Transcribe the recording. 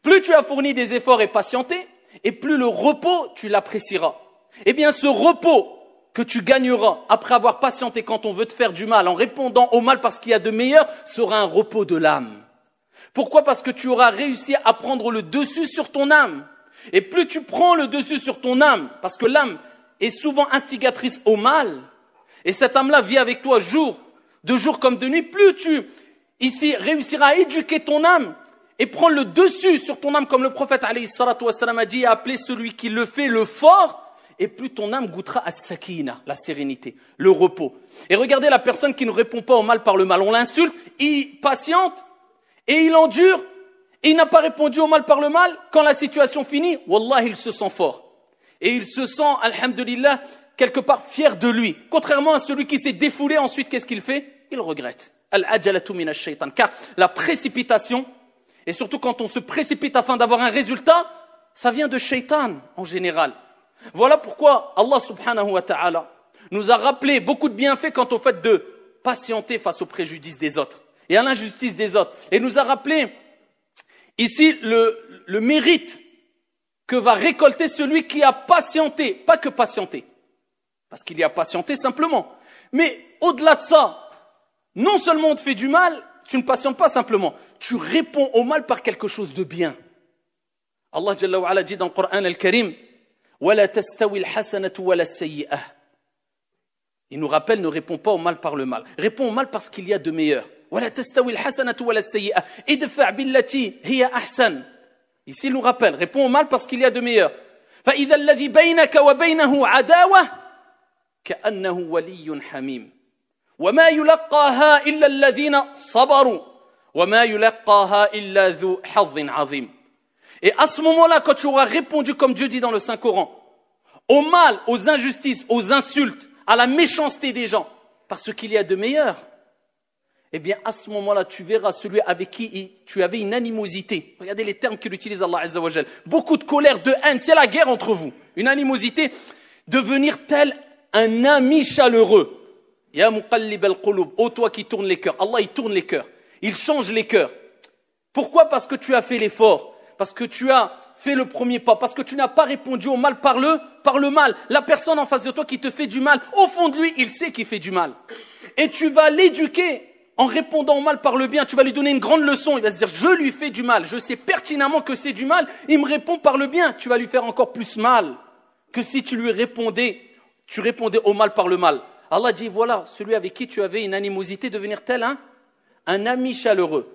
Plus tu as fourni des efforts et patienté, et plus le repos, tu l'apprécieras. Eh bien, ce repos que tu gagneras après avoir patienté quand on veut te faire du mal, en répondant au mal parce qu'il y a de meilleur, sera un repos de l'âme. Pourquoi? Parce que tu auras réussi à prendre le dessus sur ton âme. Et plus tu prends le dessus sur ton âme, parce que l'âme est souvent instigatrice au mal, et cette âme-là vit avec toi de jour comme de nuit, plus tu ici réussiras à éduquer ton âme et prendre le dessus sur ton âme, comme le prophète alayhi salatu wassalam a dit, et a appelé celui qui le fait le fort, et plus ton âme goûtera à sakina, la sérénité, le repos. Et regardez la personne qui ne répond pas au mal par le mal. On l'insulte, il patiente et il endure, et il n'a pas répondu au mal par le mal. Quand la situation finit, wallah, il se sent fort. Et il se sent, alhamdulillah, quelque part fier de lui. Contrairement à celui qui s'est défoulé, ensuite, qu'est-ce qu'il fait? Il regrette. Al-ajalatu min ash-shaytan. Car la précipitation, et surtout quand on se précipite afin d'avoir un résultat, ça vient de shaytan en général. Voilà pourquoi Allah subhanahu wa ta'ala nous a rappelé beaucoup de bienfaits quant au fait de patienter face au préjudice des autres et à l'injustice des autres. Et nous a rappelé ici le mérite que va récolter celui qui a patienté, pas que patienté, parce qu'il y a patienté simplement. Mais au-delà de ça, non seulement on te fait du mal, tu ne patientes pas simplement, tu réponds au mal par quelque chose de bien. Allah Jalla wa Ala dit dans le Coran al-Karim, وَلَا تَسْتَوِي الْحَسَنَةُ وَلَا السَّيِّئَةُ. Il nous rappelle, ne réponds pas au mal par le mal. Réponds au mal parce qu'il y a de meilleur. وَلَا تَسْتَوِي الْحَسَنَةُ وَلَا السَّيِّئَةُ. إِدْفَعْ بِالَّتِي هِيَ أَحْسَنُ. Ici, il nous rappelle, réponds au mal parce qu'il y a de meilleur. فَإِذَا الَّذِي بَيْنَكَ وَبَيْنَهُ عَدَاوَةٌ كَأَنَّهُ وَلِيٌّ حَمِيمٌ وَمَا يُلَقَّاهَا إِلَّا الَّذِينَ صَبَرُوا وَمَا يُلَقَّاهَا إِلَّا ذُو حَظٍّ عَظِيمٍ. Et à ce moment-là, quand tu auras répondu, comme Dieu dit dans le Saint-Coran, au mal, aux injustices, aux insultes, à la méchanceté des gens, parce qu'il y a de meilleur, eh bien, à ce moment-là, tu verras celui avec qui tu avais une animosité. Regardez les termes qu'il utilise Allah Azza wa Jal. Beaucoup de colère, de haine, c'est la guerre entre vous. Une animosité, devenir tel un ami chaleureux. Ya muqallib al-qulub, ô toi qui tourne les cœurs. Allah, il tourne les cœurs. Il change les cœurs. Pourquoi? Parce que tu as fait l'effort. Parce que tu as fait le premier pas, parce que tu n'as pas répondu au mal par le mal. La personne en face de toi qui te fait du mal, au fond de lui, il sait qu'il fait du mal. Et tu vas l'éduquer en répondant au mal par le bien. Tu vas lui donner une grande leçon. Il va se dire, je lui fais du mal. Je sais pertinemment que c'est du mal. Il me répond par le bien. Tu vas lui faire encore plus mal que si tu répondais au mal par le mal. Allah dit, voilà, celui avec qui tu avais une animosité, devenir tel un ami chaleureux.